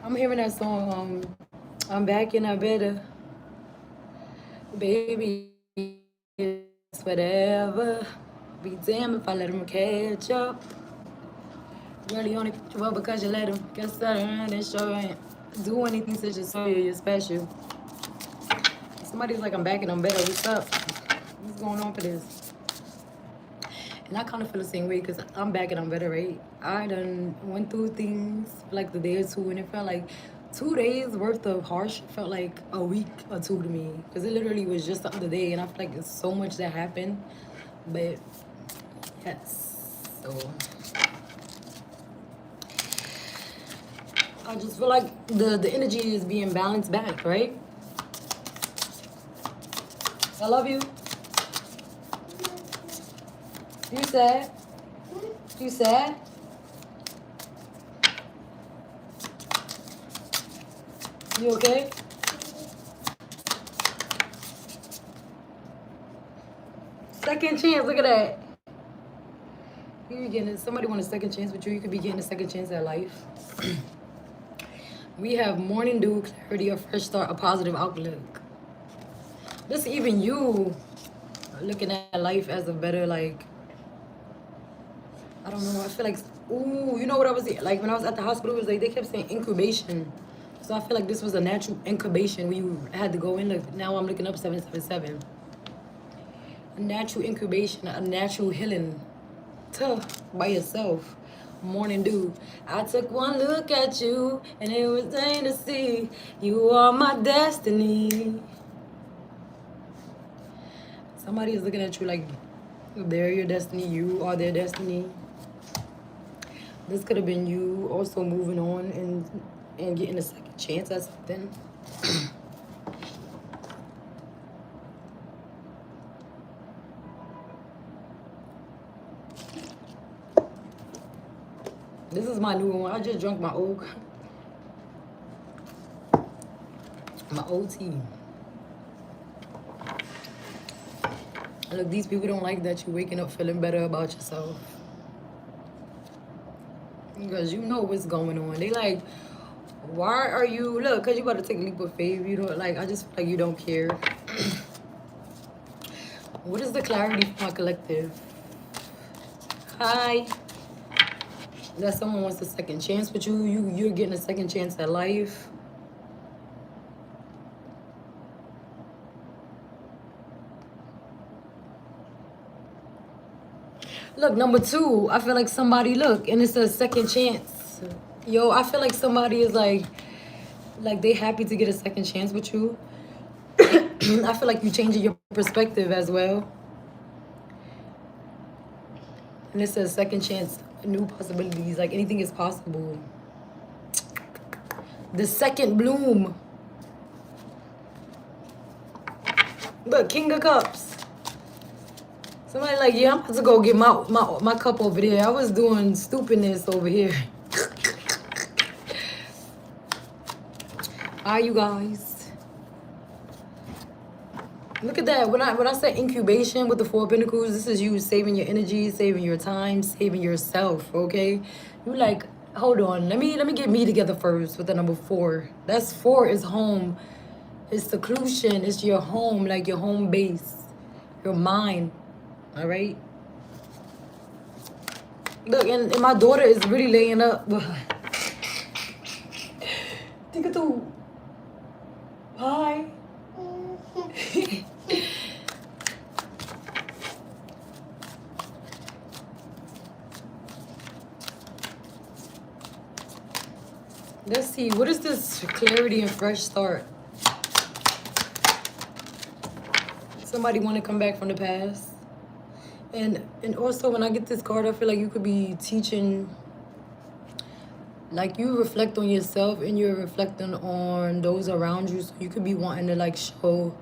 I'm hearing that song. I'm back in a better, baby. It's whatever. Be damned if I let him catch up. Really only put you up because you let him get started and show and do anything to just show you you're special. Somebody's like, I'm back and I'm better. What's up? What's going on for this? And I kind of feel the same way because I'm back and I'm better, right? I done went through things for like the day or two, and it felt like 2 days worth of harsh felt like a week or two to me because it literally was just the other day, and I feel like there's so much that happened. But yes, so I just feel like the energy is being balanced back, right? I love you. You sad? You sad? You okay? Second chance, look at that. You're getting somebody want a second chance with you. You could be getting a second chance at life. We have morning dew, clarity, a fresh start, a positive outlook. This even you looking at life as a better, like, I don't know. I feel like, ooh, you know what I was like when I was at the hospital? It was like they kept saying incubation. So I feel like this was a natural incubation where you had to go in. Look, now I'm looking up 777. A natural incubation, a natural healing, by yourself. Morning dew. I took one look at you and it was plain to see you are my destiny. Somebody is looking at you like they're your destiny, you are their destiny. This could have been you also moving on and getting a second chance at something. This is my new one. I just drank my old tea. Look, these people don't like that you're waking up feeling better about yourself. Because you know what's going on. They like, why are you, look, because you about to take a leap of faith. You don't, like, I just feel like you don't care. What is the clarity for my collective? Hi. That someone wants a second chance with you. You're getting a second chance at life. Look, number two, I feel like somebody, look, and it's a second chance. Yo, I feel like somebody is like they happy to get a second chance with you. I feel like you changing your perspective as well. And it says second chance, new possibilities, like anything is possible. The second bloom. Look, King of Cups. Somebody like, yeah, I'm about to go get my cup over there. I was doing stupidness over here. Hi, you guys. Look at that. When I say incubation with the Four of Pentacles, this is you saving your energy, saving your time, saving yourself, okay? You like, hold on. Let me get me together first with the number 4. That's 4 is home. It's seclusion. It's your home, like your home base, your mind. All right. Look, and my daughter is really laying up. Think it through. Hi. Let's see. What is this clarity and fresh start? Somebody want to come back from the past. And also when I get this card, I feel like you could be teaching, like you reflect on yourself and you're reflecting on those around you. So you could be wanting to like show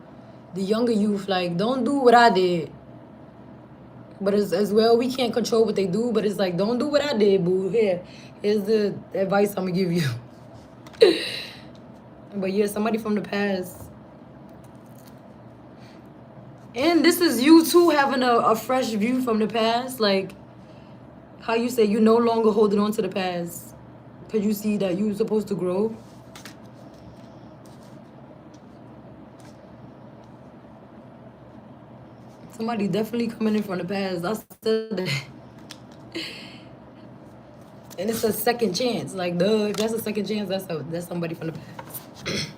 the younger youth, like, don't do what I did. But as well, we can't control what they do, but it's like, don't do what I did, boo. Here's the advice I'm gonna give you. But yeah, somebody from the past. And this is you too having a fresh view from the past. Like how you say you no longer holding on to the past. Because you see that you're supposed to grow. Somebody definitely coming in from the past. I said that. And it's a second chance. Like, duh, if that's a second chance, that's somebody from the past.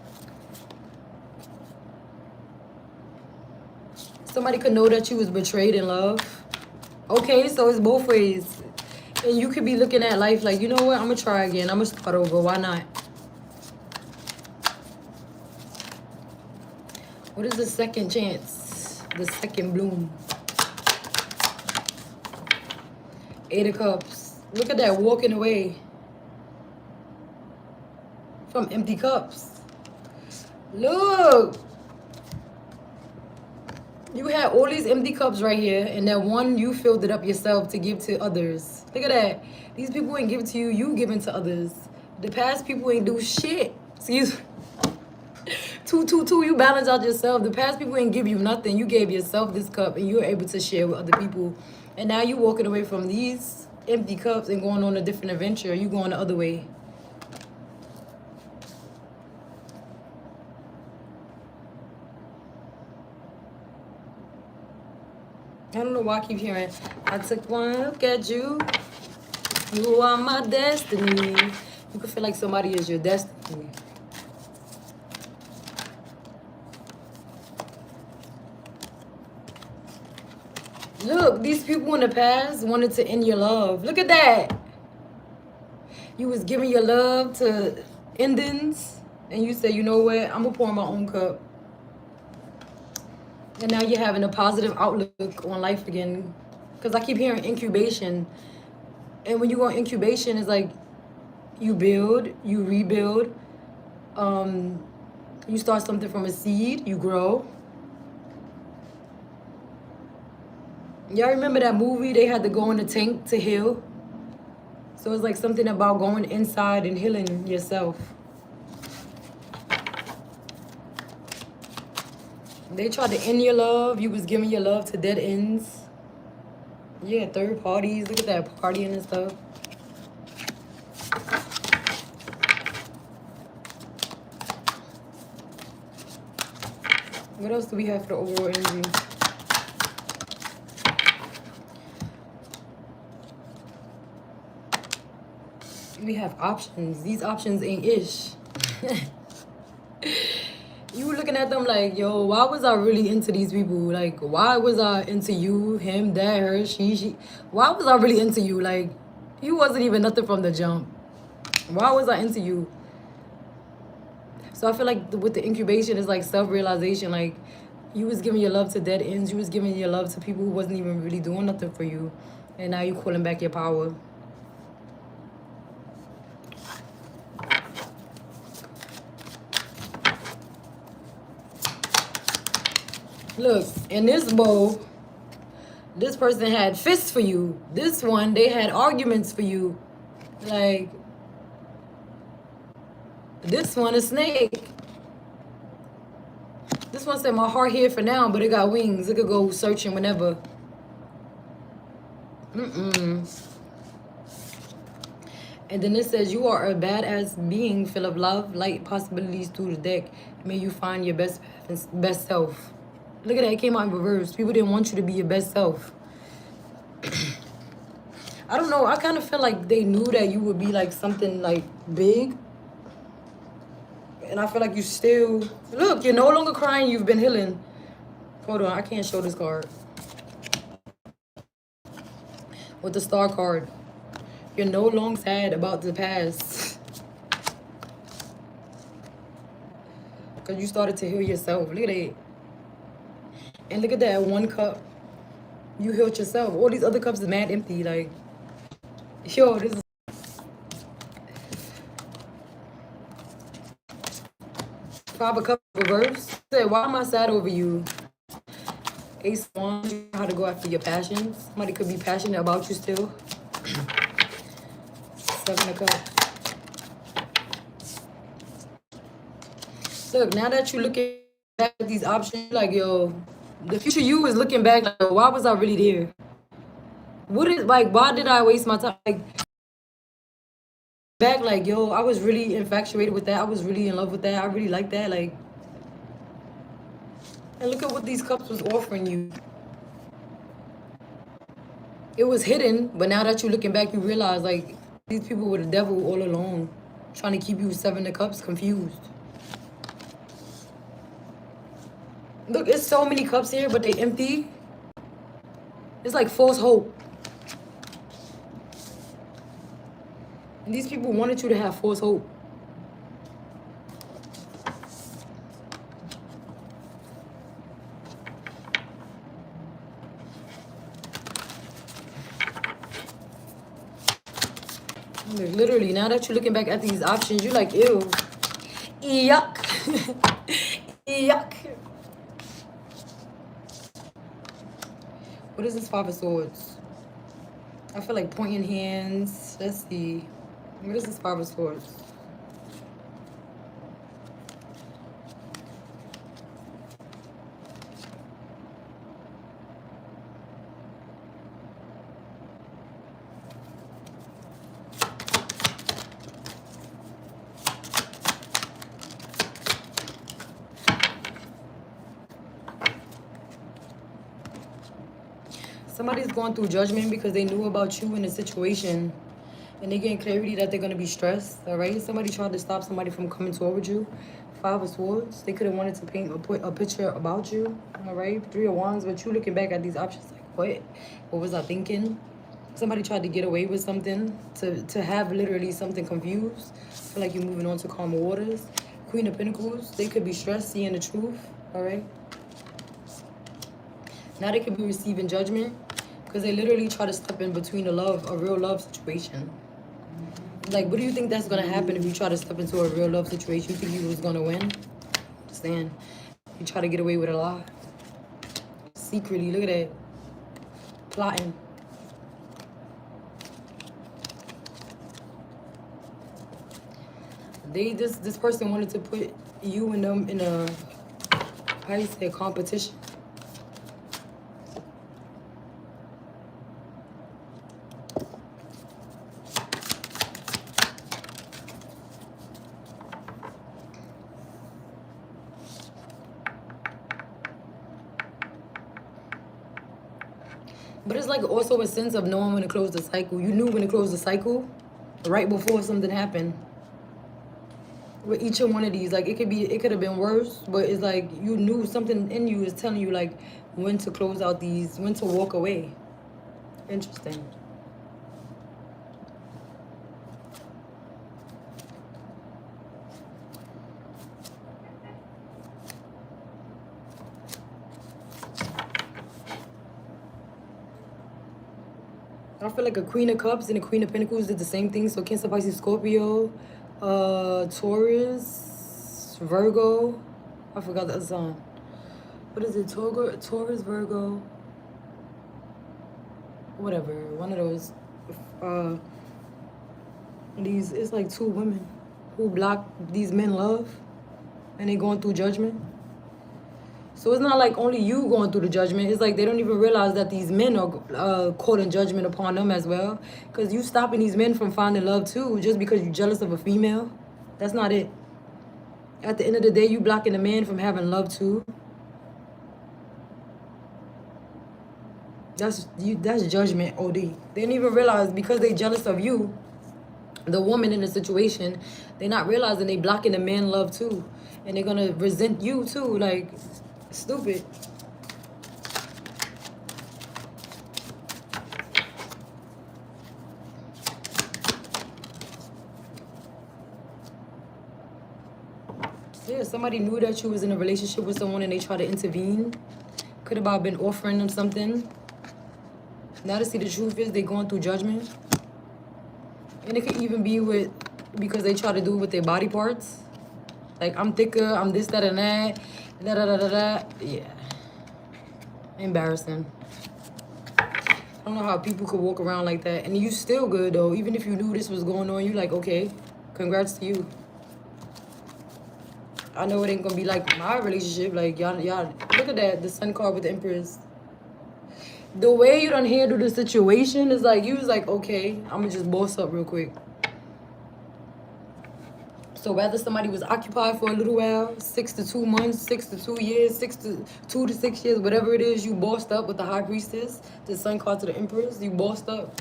Somebody could know that you was betrayed in love. Okay, so it's both ways. And you could be looking at life like, you know what, I'm going to try again. I'm going to start over. Why not? What is the second chance? The second bloom. 8 of Cups. Look at that, walking away from empty cups. Look. You had all these empty cups right here, and that one you filled it up yourself to give to others. Look at that. These people ain't give to you, you giving to others. The past people ain't do shit. Excuse me. 2, 2, 2, you balance out yourself. The past people ain't give you nothing. You gave yourself this cup, and you're able to share with other people. And now you walking away from these empty cups and going on a different adventure. You going the other way. I don't know why I keep hearing, I took one look at you. You are my destiny. You can feel like somebody is your destiny. Look, these people in the past wanted to end your love. Look at that. You was giving your love to endings, and you said, you know what, I'm going to pour my own cup. And now you're having a positive outlook on life again. Because I keep hearing incubation. And when you go on incubation, it's like you build, you rebuild. You start something from a seed, you grow. Y'all remember that movie? They had to go in the tank to heal. So it's like something about going inside and healing yourself. They tried to end your love. You was giving your love to dead ends. Yeah, third parties. Look at that, partying and stuff. What else do we have for the overall energy? We have options. These options ain't ish. You were looking at them like, yo, why was I really into these people? Like, why was I into you, him, that, her, she? Why was I really into you? Like, you wasn't even nothing from the jump. Why was I into you? So I feel like with the incubation, it's like self-realization. Like, you was giving your love to dead ends. You was giving your love to people who wasn't even really doing nothing for you. And now you calling back your power. Look, in this bowl, this person had fists for you. This one, they had arguments for you. Like, this one, a snake. This one said, my heart here for now, but it got wings. It could go searching whenever. And then it says, you are a badass being full of love, light, possibilities through the deck. May you find your best self. Look at that, it came out in reverse. People didn't want you to be your best self. I don't know, I kind of feel like they knew that you would be like something like big. And I feel like you still, look, you're no longer crying, you've been healing. Hold on, I can't show this card. With the star card. You're no longer sad about the past. Because you started to heal yourself. Look at it. And look at that, one cup. You healed yourself. All these other cups are mad empty. Like, yo, this is... Five of Cups reverse. Say, why am I sad over you? Ace of Wands, how to go after your passions. Somebody could be passionate about you still. 7 of Cups. Look, now that you're looking back at these options, like, yo, the future you is looking back, like, why was I really there? What is, like, why did I waste my time? Like, back like, yo, I was really infatuated with that. I was really in love with that. I really like that. Like, and look at what these cups was offering you. It was hidden, but now that you're looking back, you realize like these people were the devil all along, trying to keep you 7 of cups confused. Look, it's so many cups here, but they empty. It's like false hope. And these people wanted you to have false hope. Like, literally, now that you're looking back at these options, you're like, ew. Yuck. Yuck. What is this 5 of Swords? I feel like pointing hands. Let's see. What is this 5 of Swords? Somebody's going through judgment because they knew about you in a situation and they getting clarity that they're going to be stressed, all right? Somebody tried to stop somebody from coming toward you. 5 of Swords. They could have wanted to paint a picture about you, all right? 3 of Wands, but you looking back at these options like, what? What was I thinking? Somebody tried to get away with something, to have literally something confused. I feel like you're moving on to calmer waters. Queen of Pentacles. They could be stressed, seeing the truth, all right? Now they could be receiving judgment because they literally try to step in between a real love situation. Like, what do you think that's going to happen if you try to step into a real love situation? You think you was going to win? Understand? You try to get away with a lie. Secretly, look at that. Plotting. This person wanted to put you and them in a, how you say, competition. But it's like also a sense of knowing when to close the cycle. You knew when to close the cycle right before something happened. With each and one of these, like it could have been worse, but it's like you knew something in you is telling you like when to close out these, when to walk away. Interesting. I feel like a Queen of Cups and a Queen of Pentacles did the same thing. So Cancer, Pisces, Scorpio, Taurus, Virgo. I forgot the other sign. What is it? Taurus, Virgo. Whatever. One of those. These, it's like 2 women who block these men love and they going through judgment. So it's not like only you going through the judgment. It's like they don't even realize that these men are calling judgment upon them as well. Because you stopping these men from finding love too just because you're jealous of a female. That's not it. At the end of the day, you blocking a man from having love too. That's judgment, OD. They don't even realize because they jealous of you, the woman in the situation, they're not realizing they blocking the man love too. And they're going to resent you too. Like, stupid. Yeah, somebody knew that you was in a relationship with someone and they tried to intervene. Could have been offering them something. Now to see the truth is they going through judgment. And it could even be because they try to do it with their body parts. Like, I'm thicker, I'm this, that, and that. Da, da, da, da, da. Yeah. Embarrassing. I don't know how people could walk around like that. And you still good, though. Even if you knew this was going on, you like, okay, congrats to you. I know it ain't gonna be like my relationship. Like, y'all, look at that, the Sun card with the Empress. The way you done handle the situation is like, you was like, okay, I'm gonna just boss up real quick. So whether somebody was occupied for a little while, 6 to 2 months, 6 to 2 years, 2 to 6 years, whatever it is, you bossed up with the high priestess, the sun card to the empress, you bossed up.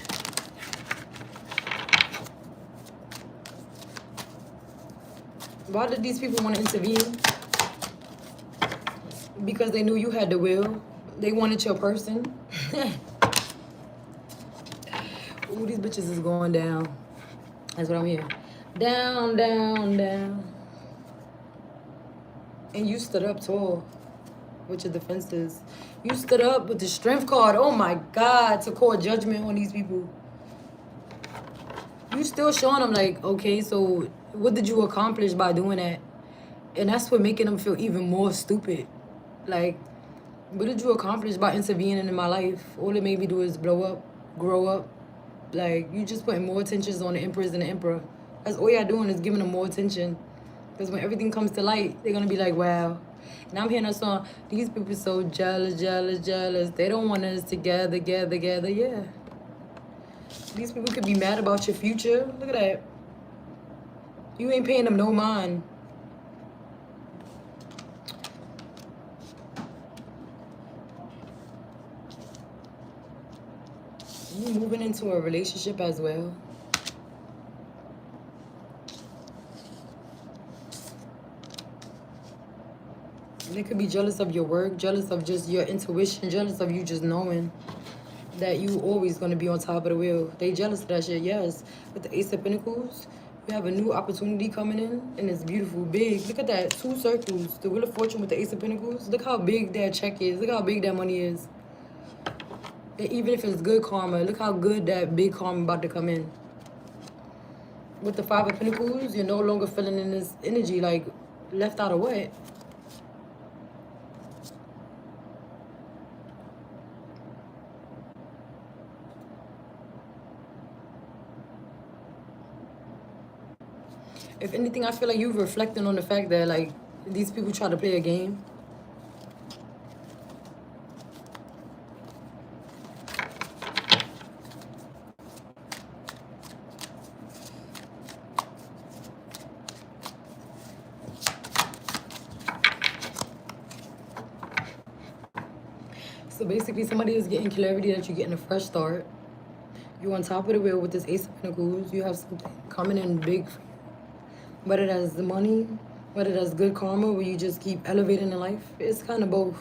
Why did these people want to intervene? Because they knew you had the will. They wanted your person. Ooh, these bitches is going down. That's what I'm hearing. Down, down, down. And you stood up tall with your defenses. You stood up with the strength card. Oh my God, to call judgment on these people. You still showing them like, okay, so what did you accomplish by doing that? And that's what making them feel even more stupid. Like, what did you accomplish by intervening in my life? All it made me do is blow up, grow up. Like, you just putting more attention on the empress and the emperor. That's all y'all doing is giving them more attention. Because when everything comes to light, they're going to be like, wow. And I'm hearing a song, these people so jealous, jealous, jealous. They don't want us together, together. Yeah. These people could be mad about your future. Look at that. You ain't paying them no mind. You moving into a relationship as well. They could be jealous of your work, jealous of just your intuition, jealous of you just knowing that you always going to be on top of the wheel. They jealous of that shit, yes. With the Ace of Pentacles, you have a new opportunity coming in, and it's beautiful, big. Look at that, 2 circles. The Wheel of Fortune with the Ace of Pentacles. Look how big that check is. Look how big that money is. And even if it's good karma, look how good that big karma about to come in. With the 5 of Pentacles, you're no longer feeling in this energy, like, left out of what? If anything, I feel like you're reflecting on the fact that, like, these people try to play a game. So basically, somebody is getting clarity that you're getting a fresh start. You're on top of the wheel with this Ace of Pentacles. You have something coming in big. Whether that's the money, whether that's good karma, where you just keep elevating in life. It's kind of both.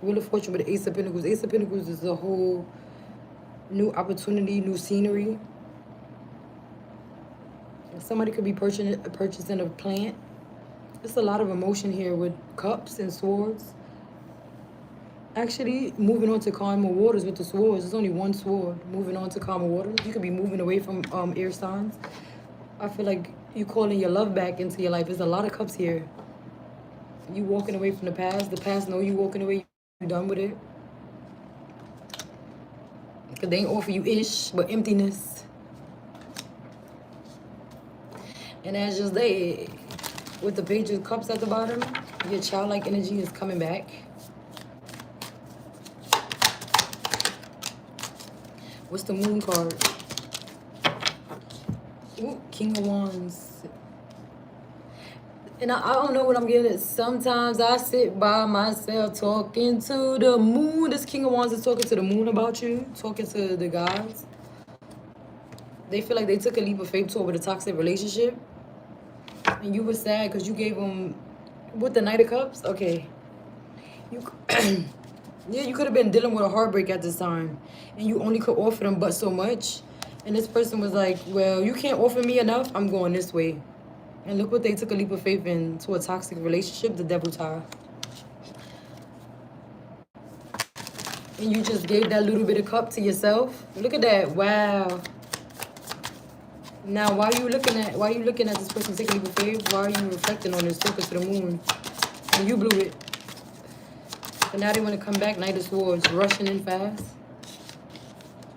Wheel of Fortune with the Ace of Pentacles. Ace of Pentacles is a whole new opportunity, new scenery. Somebody could be purchasing a plant. There's a lot of emotion here with cups and swords. Actually, moving on to calmer waters with the swords. There's only one sword. Moving on to calmer waters. You could be moving away from air signs. I feel like you calling your love back into your life. There's a lot of cups here. You walking away from the past. The past know you walking away. You done with it. Because they ain't offer you ish, but emptiness. And as just they, with the Page of Cups at the bottom, your childlike energy is coming back. What's the Moon card? Ooh, King of Wands. And I don't know what I'm getting. Sometimes I sit by myself talking to the moon. This King of Wands is talking to the moon about you, talking to the gods. They feel like they took a leap of faith toward a toxic relationship. And you were sad because you gave them, with the Knight of Cups? Okay. Yeah, you could have been dealing with a heartbreak at this time. And you only could offer them but so much. And this person was like, well, you can't offer me enough. I'm going this way. And look what they took a leap of faith into a toxic relationship, the Devil tie. And you just gave that little bit of cup to yourself. Look at that. Wow. Now, why are you looking at this person taking a leap of faith? Why are you reflecting on this, talking to the moon? And you blew it. And now they want to come back, Knight of Swords, rushing in fast.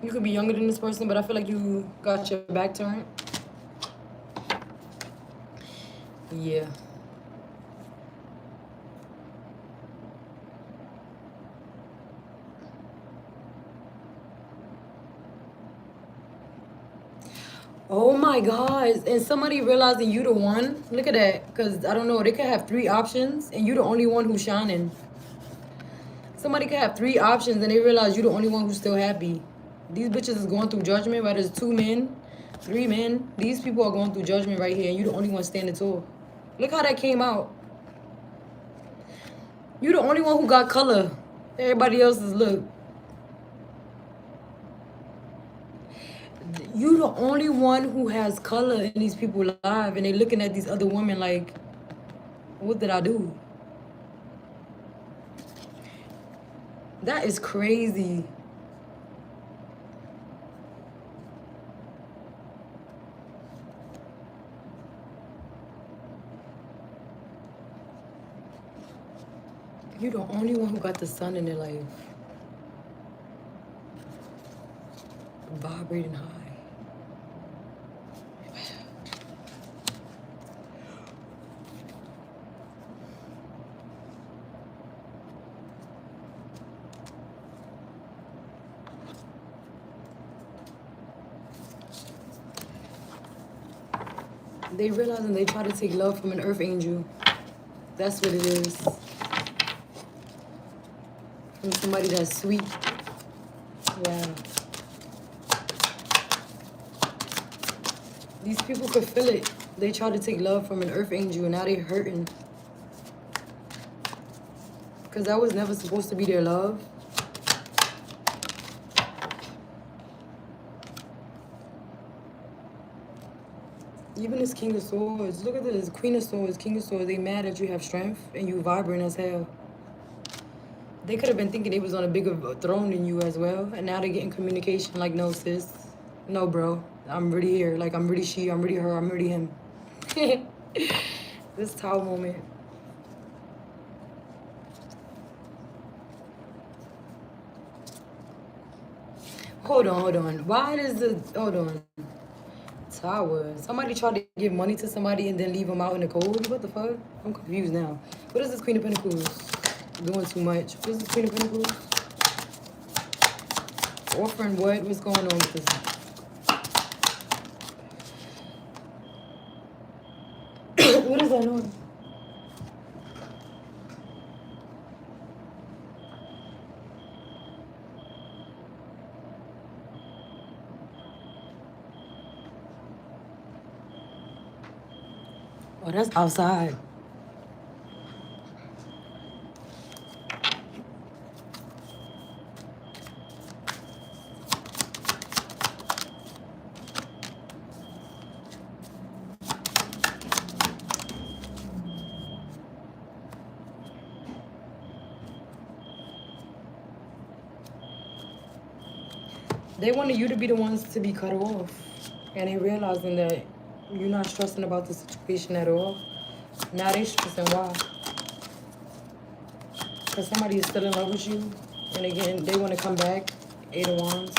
You could be younger than this person, but I feel like you got your back turned. Yeah. Oh my God. And somebody realizing you the one. Look at that. Because, I don't know, they could have 3 options and you the only one who's shining. Somebody could have 3 options and they realize you the only one who's still happy. These bitches is going through judgment, whether it's 2 men, 3 men. These people are going through judgment right here and you the only one standing tall. Look how that came out. You the only one who got color. Everybody else is look. You the only one who has color in these people's lives and they looking at these other women like, what did I do? That is crazy. You the only one who got the sun in their life. Vibrating high. They realize and they try to take love from an earth angel. That's what it is. From somebody that's sweet. Wow. These people could feel it. They try to take love from an earth angel and now they hurting. Because that was never supposed to be their love. Even this King of Swords. Look at this. Queen of Swords, King of Swords. They mad that you have strength and you vibrant as hell. They could have been thinking they was on a bigger throne than you as well. And now they're getting communication like, no, sis. No, bro. I'm really here. Like, I'm really she. I'm really her. I'm really him. This Tower moment. Hold on. Why does the... Hold on. Tower. Somebody tried to give money to somebody and then leave them out in the cold? What the fuck? I'm confused now. What is this Queen of Pentacles? Doing too much. What is this Queen of Pentacles? Offering what? What's going on with this? What is that noise? Oh, that's outside. They wanted you to be the ones to be cut off. And they realizing that you're not stressing about the situation at all. Now they stressing why? Because somebody is still in love with you. And again, they want to come back. 8 of Wands.